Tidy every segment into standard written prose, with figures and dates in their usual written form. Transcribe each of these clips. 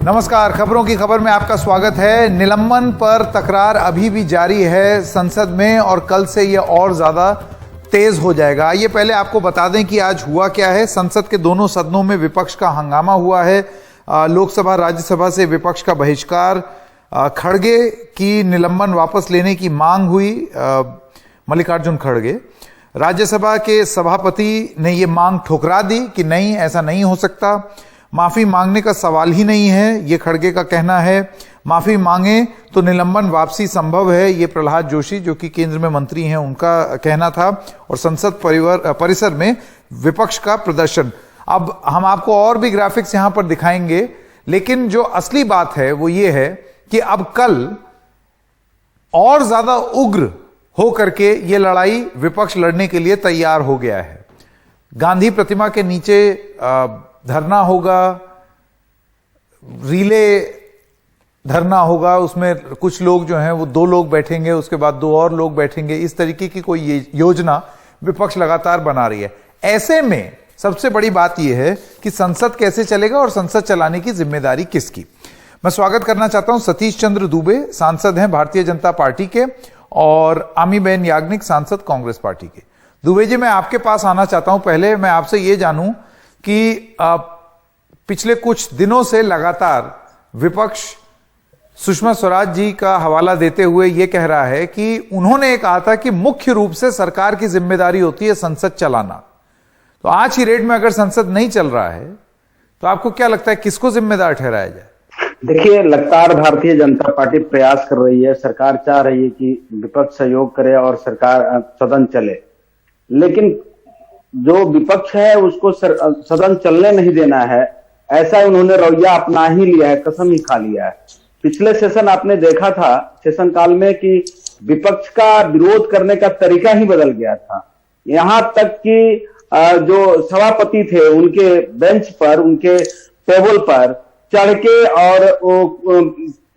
नमस्कार, खबरों की खबर में आपका स्वागत है। निलंबन पर तकरार अभी भी जारी है संसद में और कल से यह और ज्यादा तेज हो जाएगा। आइए पहले आपको बता दें कि आज हुआ क्या है। संसद के दोनों सदनों में विपक्ष का हंगामा हुआ है। लोकसभा राज्यसभा से विपक्ष का बहिष्कार, खड़गे की निलंबन वापस लेने की मांग हुई। मल्लिकार्जुन खड़गे, राज्यसभा के सभापति ने यह मांग ठुकरा दी कि नहीं, ऐसा नहीं हो सकता, माफी मांगने का सवाल ही नहीं है, ये खड़गे का कहना है। माफी मांगे तो निलंबन वापसी संभव है, ये प्रहलाद जोशी जो कि केंद्र में मंत्री हैं उनका कहना था। और संसद परिसर में विपक्ष का प्रदर्शन। अब हम आपको और भी ग्राफिक्स यहां पर दिखाएंगे, लेकिन जो असली बात है वो ये है कि अब कल और ज्यादा उग्र हो करके ये लड़ाई विपक्ष लड़ने के लिए तैयार हो गया है। गांधी प्रतिमा के नीचे धरना होगा, रिले धरना होगा, उसमें कुछ लोग जो हैं वो 2 लोग बैठेंगे, उसके बाद 2 और लोग बैठेंगे। इस तरीके की कोई योजना विपक्ष लगातार बना रही है। ऐसे में सबसे बड़ी बात यह है कि संसद कैसे चलेगा और संसद चलाने की जिम्मेदारी किसकी। मैं स्वागत करना चाहता हूं सतीश चंद्र दुबे, सांसद हैं भारतीय जनता पार्टी के, और आमीबेन याग्निक, सांसद कांग्रेस पार्टी के। दुबे जी, मैं आपके पास आना चाहता हूं। पहले मैं आपसे यह जानूं कि पिछले कुछ दिनों से लगातार विपक्ष सुषमा स्वराज जी का हवाला देते हुए यह कह रहा है कि उन्होंने कहा था कि मुख्य रूप से सरकार की जिम्मेदारी होती है संसद चलाना। तो आज की रेट में अगर संसद नहीं चल रहा है तो आपको क्या लगता है किसको जिम्मेदार ठहराया जाए? देखिए, लगातार भारतीय जनता पार्टी प्रयास कर रही है, सरकार चाह रही है कि विपक्ष सहयोग करे और सरकार सदन चले, लेकिन जो विपक्ष है उसको सदन चलने नहीं देना है, ऐसा उन्होंने रवैया अपना ही लिया है, कसम ही खा लिया है। पिछले सेशन आपने देखा था, सेशन काल में, कि विपक्ष का विरोध करने का तरीका ही बदल गया था। यहां तक कि जो सभापति थे उनके बेंच पर, उनके टेबल पर चढ़ के और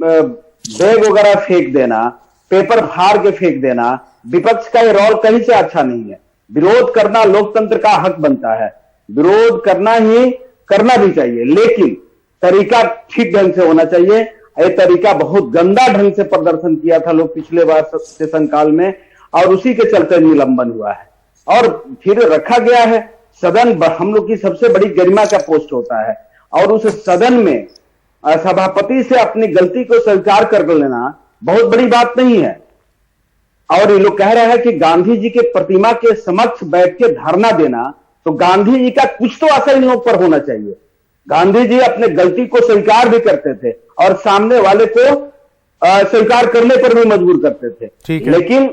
बैग वगैरह फेंक देना, पेपर फाड़ के फेंक देना, विपक्ष का ये रोल कहीं से अच्छा नहीं है। विरोध करना लोकतंत्र का हक बनता है, विरोध करना भी चाहिए, लेकिन तरीका ठीक ढंग से होना चाहिए। ये तरीका बहुत गंदा ढंग से प्रदर्शन किया था लोग पिछले बार सेशन काल में, और उसी के चलते निलंबन हुआ है। और फिर रखा गया है सदन, हम लोग की सबसे बड़ी गरिमा का पोस्ट होता है, और उस सदन में सभापति से अपनी गलती को स्वीकार कर लेना बहुत बड़ी बात नहीं है। और ये लोग कह रहे हैं कि गांधी जी के प्रतिमा के समक्ष बैठ के धरना देना, तो गांधी जी का कुछ तो असर इन लोग पर होना चाहिए। गांधी जी अपने गलती को स्वीकार भी करते थे और सामने वाले को स्वीकार करने पर भी मजबूर करते थे, लेकिन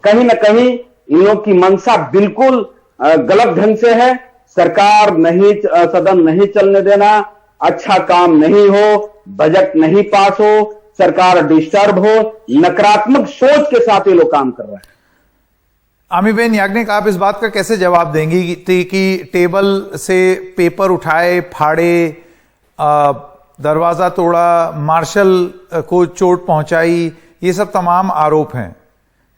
कहीं ना कहीं इन लोग की मंशा बिल्कुल गलत ढंग से है। सरकार नहीं, सदन नहीं चलने देना, अच्छा काम नहीं हो, बजट नहीं पास हो, सरकार डिस्टर्ब हो, नकारात्मक सोच के साथ ये लोग काम कर रहे हैं। आमीबेन याग्निक, आप इस बात का कैसे जवाब देंगी कि टेबल से पेपर उठाए, फाड़े, दरवाजा तोड़ा, मार्शल को चोट पहुंचाई, ये सब तमाम आरोप हैं।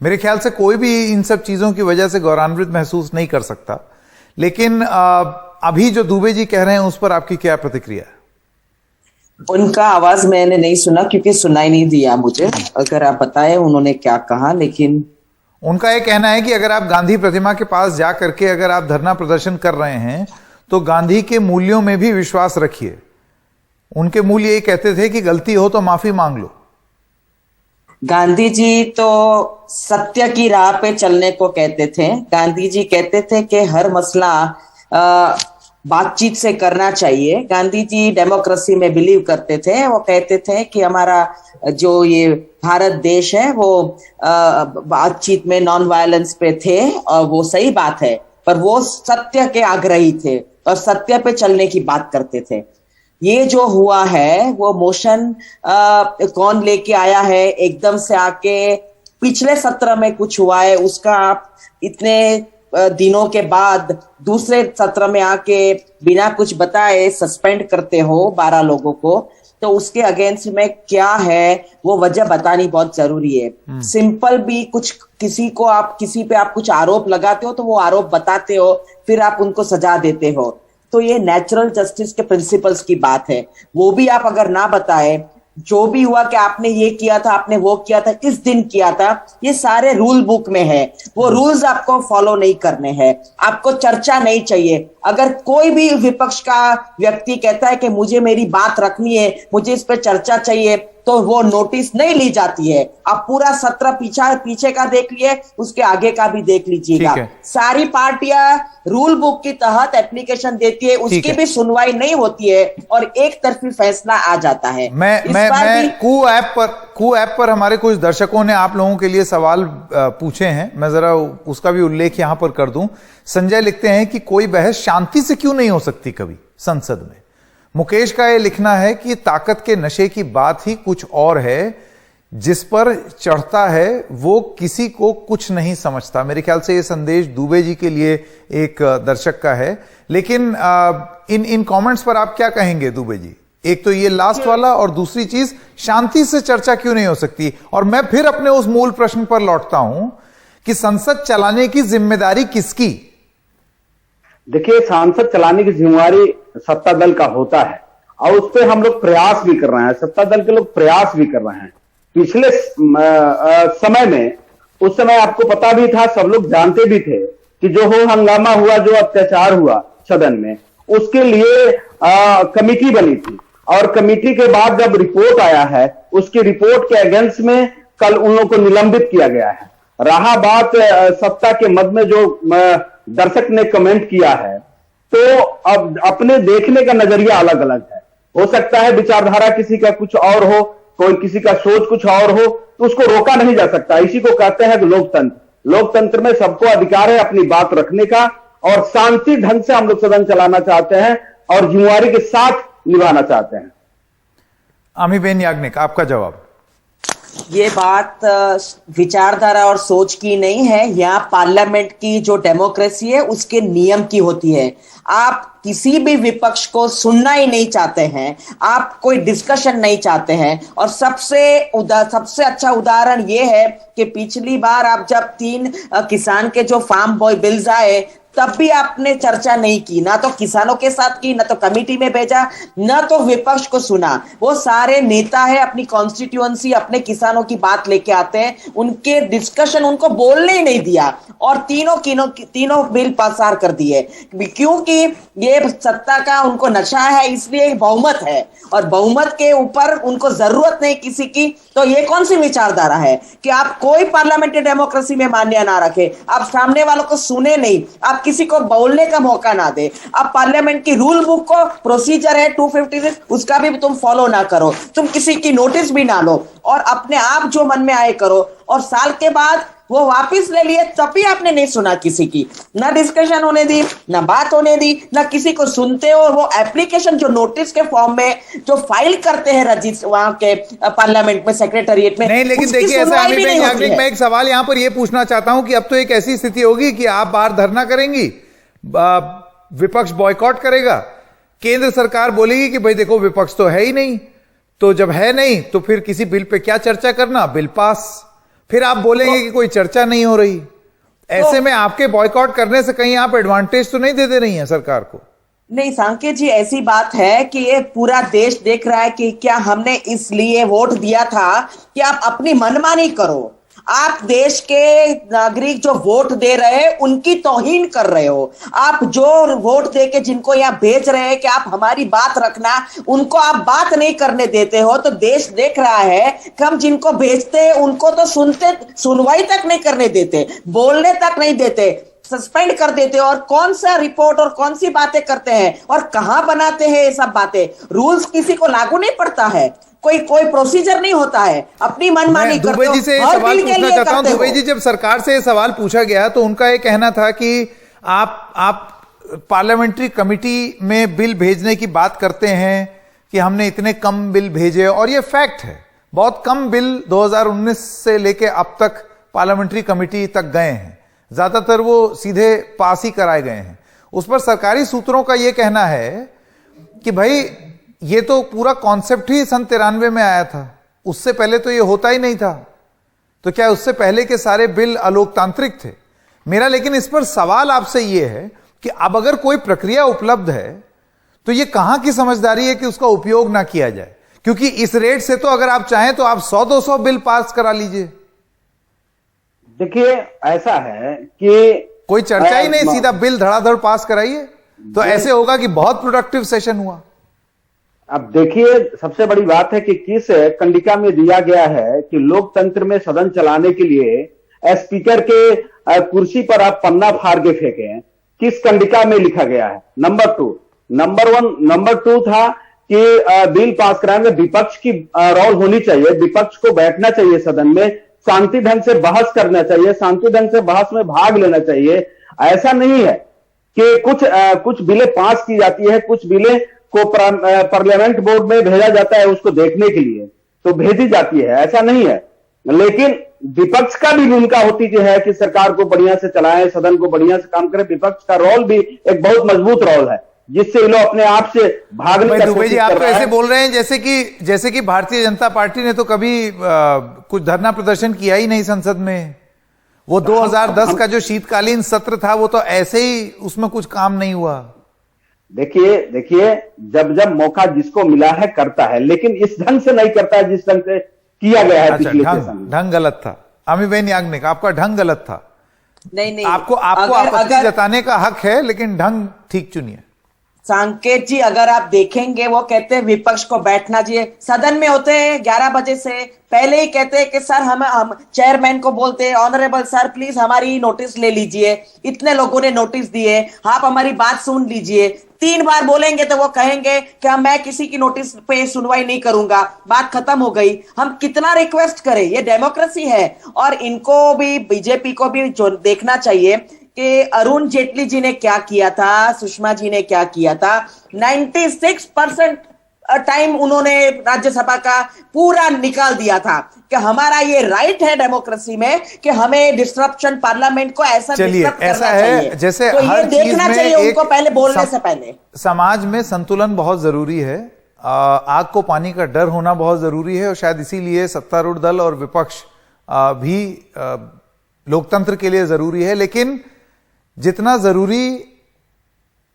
मेरे ख्याल से कोई भी इन सब चीजों की वजह से गौरवान्वित महसूस नहीं कर सकता, लेकिन अभी जो दुबे जी कह रहे हैं उस पर आपकी क्या प्रतिक्रिया है? उनका आवाज मैंने नहीं सुना क्योंकि सुनाई नहीं दिया मुझे। अगर आप बताएं उन्होंने क्या कहा। लेकिन उनका यह कहना है कि अगर आप गांधी प्रतिमा के पास जा करके अगर आप धरना प्रदर्शन कर रहे हैं तो गांधी के मूल्यों में भी विश्वास रखिए। उनके मूल्य ये कहते थे कि गलती हो तो माफी मांग लो। गांधी जी तो सत्य की राह पे चलने को कहते थे। गांधी जी कहते थे कि हर मसला बातचीत से करना चाहिए। गांधी जी डेमोक्रेसी में बिलीव करते थे। वो कहते थे कि हमारा जो ये भारत देश है वो बातचीत में नॉन वायलेंस पे थे, और वो सही बात है, पर वो सत्य के आग्रही थे और सत्य पे चलने की बात करते थे। ये जो हुआ है वो मोशन कौन लेके आया है, एकदम से आके पिछले सत्र में कुछ हुआ है, उसका आप इतने दिनों के बाद दूसरे सत्र में आके बिना कुछ बताए सस्पेंड करते हो 12 लोगों को, तो उसके अगेंस्ट में क्या है वो वजह बतानी बहुत जरूरी है। सिंपल भी कुछ किसी पे आप कुछ आरोप लगाते हो तो वो आरोप बताते हो, फिर आप उनको सजा देते हो। तो ये नेचुरल जस्टिस के प्रिंसिपल्स की बात है। वो भी आप अगर ना बताए, जो भी हुआ कि आपने ये किया था, आपने वो किया था, इस दिन किया था, ये सारे रूल बुक में है। वो रूल्स आपको फॉलो नहीं करने हैं। आपको चर्चा नहीं चाहिए। अगर कोई भी विपक्ष का व्यक्ति कहता है कि मुझे मेरी बात रखनी है, मुझे इस पर चर्चा चाहिए, तो वो नोटिस नहीं ली जाती है। आप पूरा सत्र पीछे का देख लिए, उसके आगे का भी देख लीजिएगा। सारी पार्टियां रूल बुक के तहत एप्लीकेशन देती है, उसकी भी सुनवाई नहीं होती है और एक तरफी फैसला आ जाता है। मैं कू ऐप पर हमारे कुछ दर्शकों ने आप लोगों के लिए सवाल पूछे हैं, मैं जरा उसका भी उल्लेख यहां पर कर दूं। संजय लिखते हैं कि कोई बहस शांति से क्यों नहीं हो सकती कभी संसद में। मुकेश का यह लिखना है कि ताकत के नशे की बात ही कुछ और है, जिस पर चढ़ता है वो किसी को कुछ नहीं समझता। मेरे ख्याल से यह संदेश दुबे जी के लिए एक दर्शक का है। लेकिन इन कमेंट्स पर आप क्या कहेंगे दुबे जी? एक तो ये लास्ट वाला, और दूसरी चीज शांति से चर्चा क्यों नहीं हो सकती। और मैं फिर अपने उस मूल प्रश्न पर लौटता हूं कि संसद चलाने की जिम्मेदारी किसकी? देखिए, सांसद चलाने की जिम्मेदारी सत्ता दल का होता है और उस पर हम लोग प्रयास भी कर रहे हैं। सत्ता दल के लोग प्रयास भी कर रहे हैं। पिछले समय में, उस समय आपको पता भी था, सब लोग जानते भी थे कि जो हो हंगामा हुआ, जो अत्याचार हुआ सदन में, उसके लिए कमेटी बनी थी। और कमेटी के बाद जब रिपोर्ट आया है, उसकी रिपोर्ट के अगेंस्ट में कल उन लोगों को निलंबित किया गया है। रहा बात सत्ता के मद में जो दर्शक ने कमेंट किया है, तो अब अपने देखने का नजरिया अलग अलग है। हो सकता है विचारधारा किसी का कुछ और हो, कोई किसी का सोच कुछ और हो, तो उसको रोका नहीं जा सकता। इसी को कहते हैं लोकतंत्र। लोकतंत्र में सबको अधिकार है अपनी बात रखने का, और शांति ढंग से हम लोग सदन चलाना चाहते हैं और जिम्मेवारी के साथ निभाना चाहते हैं। अमीबेन याग्निक, आपका जवाब। ये बात विचारधारा और सोच की नहीं है। यहाँ पार्लियामेंट की जो डेमोक्रेसी है उसके नियम की होती है। आप किसी भी विपक्ष को सुनना ही नहीं चाहते हैं, आप कोई डिस्कशन नहीं चाहते हैं। और सबसे अच्छा उदाहरण ये है कि पिछली बार आप जब 3 किसान के जो फार्म बॉय बिल्स आए, तब भी आपने चर्चा नहीं की। ना तो किसानों के साथ की, ना तो कमेटी में भेजा, ना तो विपक्ष को सुना। वो सारे नेता है, अपनी कॉन्स्टिट्यूएंसी, अपने किसानों की बात लेके आते हैं, उनके डिस्कशन उनको बोलने ही नहीं दिया और तीनों बिल पासार कर दिए। क्योंकि ये सत्ता का उनको नशा है, इसलिए बहुमत है और बहुमत के ऊपर उनको जरूरत नहीं किसी की। तो ये कौन सी विचारधारा है कि आप कोई पार्लियामेंट्री डेमोक्रेसी में मान्य ना रखे, आप सामने वालों को सुने नहीं, आप किसी को बोलने का मौका ना दे, आप पार्लियामेंट की रूल बुक को, प्रोसीजर है 256, उसका भी तुम फॉलो ना करो, तुम किसी की नोटिस भी ना लो और अपने आप जो मन में आए करो। और साल के बाद वो वापस ले लिए, तब भी आपने नहीं सुना किसी की, ना डिस्कशन होने दी, ना बात होने दी, ना किसी को सुनते हो। वो एप्लीकेशन जो नोटिस के फॉर्म में जो फाइल करते हैं रजिस्टर वहां के पार्लियामेंट में, सेक्रेटरिएट में, नहीं। लेकिन देखिए, ऐसा मैं एक सवाल यहां पर यह पूछना चाहता हूं कि अब तो एक ऐसी स्थिति होगी कि आप बाहर धरना करेंगी, विपक्ष बॉयकॉट करेगा, केंद्र सरकार बोलेगी कि भाई देखो विपक्ष तो है ही नहीं, तो जब है नहीं तो फिर किसी बिल पे क्या चर्चा करना, बिल पास। फिर आप बोलेंगे कि कोई चर्चा नहीं हो रही। ऐसे में आपके बॉयकॉट करने से कहीं आप एडवांटेज तो नहीं दे रही हैं सरकार को? नहीं सांकेत जी, ऐसी बात है कि ये पूरा देश देख रहा है कि क्या हमने इसलिए वोट दिया था कि आप अपनी मनमानी करो। आप देश के नागरिक जो वोट दे रहे हैं उनकी तौहीन कर रहे हो। आप जो वोट दे के जिनको यहाँ भेज रहे हैं कि आप हमारी बात रखना, उनको आप बात नहीं करने देते हो। तो देश देख रहा है कि हम जिनको भेजते हैं उनको तो सुनवाई तक नहीं करने देते, बोलने तक नहीं देते, सस्पेंड कर देते और कौन सा रिपोर्ट और कौन सी बातें करते हैं और कहां बनाते हैं ये सब बातें। रूल्स किसी को लागू नहीं पड़ता है, कोई प्रोसीजर नहीं होता है, अपनी मनमानी करते हो। दुबे जी से सवाल पूछना चाहता हूं। दुबे जी, जब सरकार से ये सवाल पूछा गया तो उनका ये कहना था कि आप पार्लियामेंट्री कमेटी में बिल भेजने की बात करते हैं कि हमने इतने कम बिल भेजे, और ये फैक्ट है, बहुत कम बिल 2019 से लेके अब तक पार्लियामेंट्री कमेटी तक गए हैं, ज्यादातर वो सीधे पास ही कराए गए हैं। उस पर सरकारी सूत्रों का यह कहना है कि भाई ये तो पूरा कॉन्सेप्ट ही सन 93 में आया था, उससे पहले तो ये होता ही नहीं था, तो क्या उससे पहले के सारे बिल अलोकतांत्रिक थे? मेरा लेकिन इस पर सवाल आपसे ये है कि अब अगर कोई प्रक्रिया उपलब्ध है तो ये कहां की समझदारी है कि उसका उपयोग ना किया जाए, क्योंकि इस रेट से तो अगर आप चाहें तो आप 100-200 बिल पास करा लीजिए। देखिए ऐसा है कि कोई चर्चा ही नहीं, सीधा बिल धड़ाधड़ पास कराइए, तो ऐसे होगा कि बहुत प्रोडक्टिव सेशन हुआ। अब देखिए सबसे बड़ी बात है कि किस कंडिका में दिया गया है कि लोकतंत्र में सदन चलाने के लिए स्पीकर के कुर्सी पर आप पन्ना फाड़ के फेंके, किस कंडिका में लिखा गया है। नंबर टू था कि बिल पास कराने में विपक्ष की रोल होनी चाहिए, विपक्ष को बैठना चाहिए सदन में, शांति ढंग से बहस करना चाहिए, शांति ढंग से बहस में भाग लेना चाहिए। ऐसा नहीं है कि कुछ बिलें पास की जाती है, कुछ बिलें को पार्लियामेंट बोर्ड में भेजा जाता है उसको देखने के लिए, तो भेजी जाती है, ऐसा नहीं है। लेकिन विपक्ष का भी भूमिका होती है कि सरकार को बढ़िया से चलाएं, सदन को बढ़िया से काम करें। विपक्ष का रोल भी एक बहुत मजबूत रोल है जिससे ये लोग अपने आप से भागने का दुबे जी, आप तो ऐसे बोल रहे हैं जैसे कि भारतीय जनता पार्टी ने तो कभी कुछ धरना प्रदर्शन किया ही नहीं संसद में। वो 2010 का जो शीतकालीन सत्र था वो तो ऐसे ही, उसमें कुछ काम नहीं हुआ। देखिए जब मौका जिसको मिला है करता है, लेकिन इस ढंग से नहीं करता है जिस ढंग से किया गया है। पिछले ढंग गलत था। अमीबेन याग्निक, आपका ढंग गलत था। नहीं, आपको आपत्ति जताने का हक है, लेकिन ढंग ठीक चुनिए। संकेत जी, अगर आप देखेंगे वो कहते हैं विपक्ष को बैठना चाहिए। सदन में होते हैं 11 बजे से पहले ही कहते हैं कि सर हम चेयरमैन को बोलते हैं, ऑनरेबल सर प्लीज हमारी नोटिस ले लीजिए, इतने लोगों ने नोटिस दिए, आप हमारी बात सुन लीजिए। 3 बार बोलेंगे तो वो कहेंगे कि मैं किसी की नोटिस पे सुनवाई नहीं करूंगा, बात खत्म हो गई। हम कितना रिक्वेस्ट करें, ये डेमोक्रेसी है। और इनको भी, बीजेपी को भी जो देखना चाहिए कि अरुण जेटली जी ने क्या किया था, सुषमा जी ने क्या किया था। 96% टाइम उन्होंने राज्यसभा का पूरा निकाल दिया था कि हमारा ये राइट है डेमोक्रेसी में कि हमें डिस्ट्रप्शन पार्लियामेंट को ऐसा डिस्टर्ब ऐसा करना है चाहिए। जैसे तो ये देखना चाहिए उनको पहले बोलने से पहले। समाज में संतुलन बहुत जरूरी है, आग को पानी का डर होना बहुत जरूरी है, और शायद इसीलिए सत्तारूढ़ दल और विपक्ष भी लोकतंत्र के लिए जरूरी है। लेकिन जितना जरूरी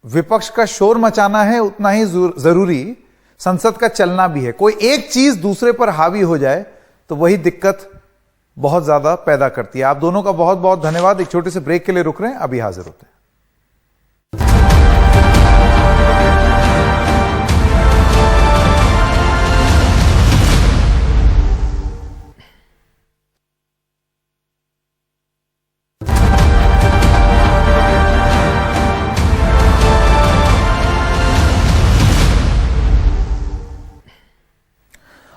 विपक्ष का शोर मचाना है, उतना ही जरूरी संसद का चलना भी है। कोई एक चीज दूसरे पर हावी हो जाए तो वही दिक्कत बहुत ज्यादा पैदा करती है। आप दोनों का बहुत बहुत धन्यवाद। एक छोटे से ब्रेक के लिए रुक रहे हैं, अभी हाजिर होते हैं।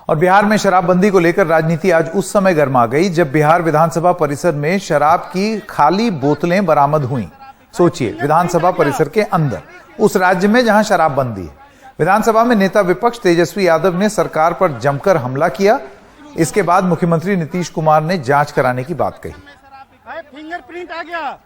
और बिहार में शराबबंदी को लेकर राजनीति आज उस समय गर्मा गई जब बिहार विधानसभा परिसर में शराब की खाली बोतलें बरामद हुईं। सोचिए, विधानसभा परिसर के अंदर, उस राज्य में जहां शराबबंदी है। विधानसभा में नेता विपक्ष तेजस्वी यादव ने सरकार पर जमकर हमला किया। इसके बाद मुख्यमंत्री नीतीश कुमार ने जांच कराने की बात कही। फिंगरप्रिंट आ गया,